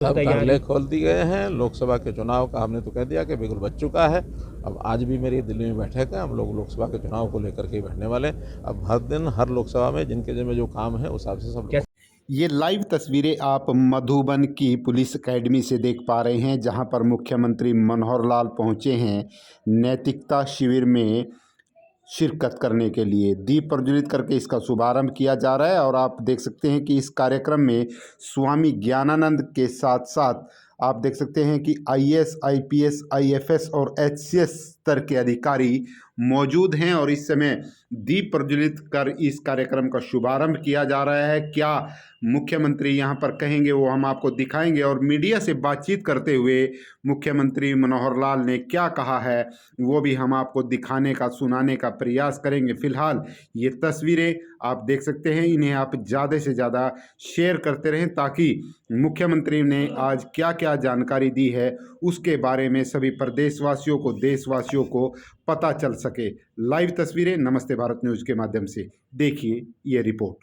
सब कारले खोल दिए गए हैं। लोकसभा के चुनाव का हमने तो कह दिया कि बिल्कुल बच चुका है। अब आज भी मेरी दिल्ली में बैठक है, हम लोग लोकसभा के चुनाव को लेकर के ही बैठने वाले हैं। अब हर दिन हर लोकसभा में जिनके जिनमें जो काम है उस हिसाब से सब लोग। ये लाइव तस्वीरें आप मधुबन की पुलिस एकेडमी से देख पा रहे हैं, जहां पर मुख्यमंत्री मनोहर लाल पहुंचे हैं नैतिकता शिविर में शिरकत करने के लिए। दीप प्रज्वलित करके इसका शुभारंभ किया जा रहा है और आप देख सकते हैं कि इस कार्यक्रम में स्वामी ज्ञानानंद के साथ साथ आप देख सकते हैं कि आईएएस, आईपीएस, आईएफएस और एचसीएस स्तर के अधिकारी मौजूद हैं और इस समय दीप प्रज्वलित कर इस कार्यक्रम का शुभारंभ किया जा रहा है। क्या मुख्यमंत्री यहां पर कहेंगे वो हम आपको दिखाएंगे और मीडिया से बातचीत करते हुए मुख्यमंत्री मनोहर लाल ने क्या कहा है वो भी हम आपको दिखाने का, सुनाने का प्रयास करेंगे। फिलहाल ये तस्वीरें आप देख सकते हैं, इन्हें आप ज़्यादा से ज़्यादा शेयर करते रहें ताकि मुख्यमंत्री ने आज क्या क्या जानकारी दी है उसके बारे में सभी प्रदेशवासियों को, देशवासियों को पता चल सके। लाइव तस्वीरें नमस्ते भारत न्यूज के माध्यम से देखिए ये रिपोर्ट।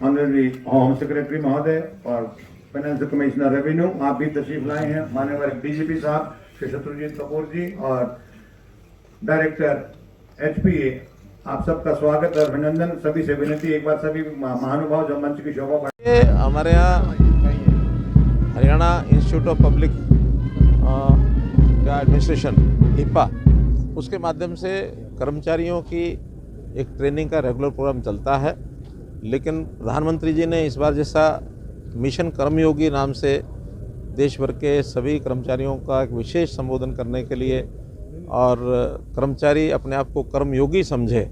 ऑनरेबल होम सेक्रेटरी महोदय और फाइनेंस कमिश्नर रेवेन्यू आप भी तशरीफ लाए हैं। माननीय डीजीपी साहब श्री शत्रुजीत कपूर जी और डायरेक्टर एचपीए, आप सबका स्वागत और अभिनंदन। सभी से विनती, एक बार सभी महानुभाव जो मंच की शोभा बढ़ाएं। हमारे यहाँ हरियाणा इंस्टीट्यूट ऑफ पब्लिक का एडमिनिस्ट्रेशन हिपा, उसके माध्यम से कर्मचारियों की एक ट्रेनिंग का रेगुलर प्रोग्राम चलता है। लेकिन प्रधानमंत्री जी ने इस बार जैसा मिशन कर्मयोगी नाम से देश भर के सभी कर्मचारियों का एक विशेष संबोधन करने के लिए और कर्मचारी अपने आप को कर्मयोगी समझे।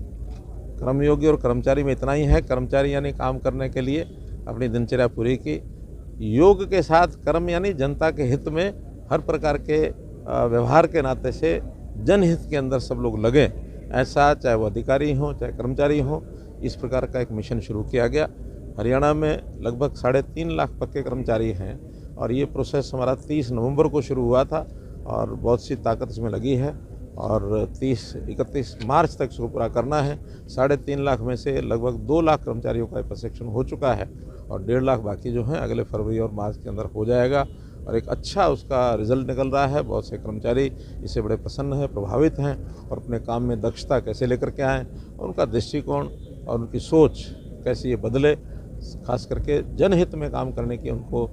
कर्मयोगी और कर्मचारी में इतना ही है, कर्मचारी यानी काम करने के लिए अपनी दिनचर्या पूरी की। योग के साथ कर्म यानी जनता के हित में हर प्रकार के व्यवहार के नाते से जनहित के अंदर सब लोग लगे। ऐसा चाहे वो अधिकारी हों चाहे कर्मचारी हों, इस प्रकार का एक मिशन शुरू किया गया। हरियाणा में लगभग 3.5 लाख पक्के कर्मचारी हैं और ये प्रोसेस हमारा 30 नवंबर को शुरू हुआ था और बहुत सी ताकत इसमें लगी है और 31 मार्च तक इसको पूरा करना है। 3.5 लाख में से लगभग 2 लाख कर्मचारियों का प्रशिक्षण हो चुका है और 1.5 लाख बाकी जो हैं अगले फरवरी और मार्च के अंदर हो जाएगा और एक अच्छा उसका रिजल्ट निकल रहा है। बहुत से कर्मचारी इससे बड़े प्रसन्न हैं, प्रभावित हैं और अपने काम में दक्षता कैसे लेकर के आएँ और उनका दृष्टिकोण और उनकी सोच कैसे ये बदले, खास करके जनहित में काम करने की उनको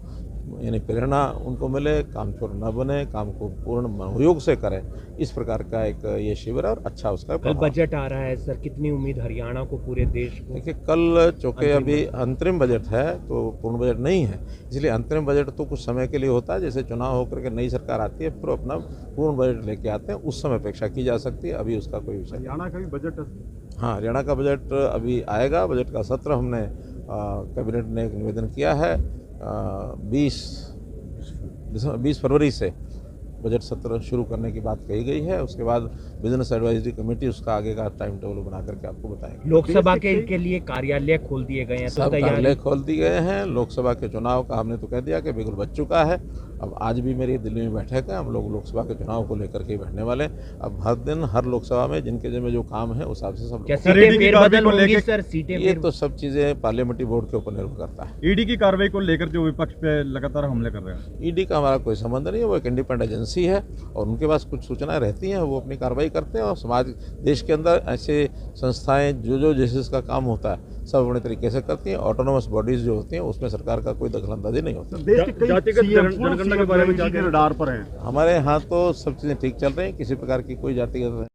यानी प्रेरणा उनको मिले, काम चोर न बने, काम को पूर्ण मनोयोग से करें। इस प्रकार का एक ये शिविर है और अच्छा उसका कल बजट आ रहा है सर, कितनी उम्मीद हरियाणा को, पूरे देश को? देखिए कल चूँकि अभी अंतरिम बजट है तो पूर्ण बजट नहीं है, इसलिए अंतरिम बजट तो कुछ समय के लिए होता है। जैसे चुनाव होकर के नई सरकार आती है फिर अपना पूर्ण बजट लेके आते हैं, उस समय अपेक्षा की जा सकती है। अभी उसका कोई विषय। हरियाणा का भी बजट? हाँ, हरियाणा का बजट अभी आएगा। बजट का सत्र हमने कैबिनेट ने एक निवेदन किया है 20 फरवरी से बजट सत्र शुरू करने की बात कही गई है। उसके बाद बिजनेस एडवाइजरी कमेटी उसका आगे का टाइम टेबल बना करके आपको बताएंगे। लोकसभा के लिए कार्यालय खोल दिए गए हैं, सब कार्यालय खोल दिए गए हैं। लोकसभा के चुनाव का हमने तो कह दिया कि बिल्कुल बच चुका है। अब आज भी मेरी दिल्ली में बैठक है, हम लोग लोकसभा के चुनाव को लेकर के बैठने वाले हैं। अब हर दिन हर लोकसभा में जिनके जिनमें जो काम है उस हिसाब से सब सीटें ये तो सब चीज़ें पार्लियामेंट्री बोर्ड के ऊपर निर्भर करता है। ईडी की कार्रवाई को लेकर जो विपक्ष पे लगातार हमले कर रहे हैं, ईडी का हमारा कोई संबंध नहीं है, वो एक इंडिपेंडेंट एजेंसी है और उनके पास कुछ सूचनाएं रहती हैं, वो अपनी कार्रवाई करते हैं और समाज देश के अंदर ऐसे संस्थाएं जो जिसका काम होता है सब अपने तरीके से करती हैं। ऑटोनोमस बॉडीज जो होती हैं उसमें सरकार का कोई दखलंदाजी नहीं होता। जातिगत जनगणना के बारे में रडार पर हैं। हमारे यहाँ तो सब चीज़ें ठीक चल रही हैं, किसी प्रकार की कोई जातिगत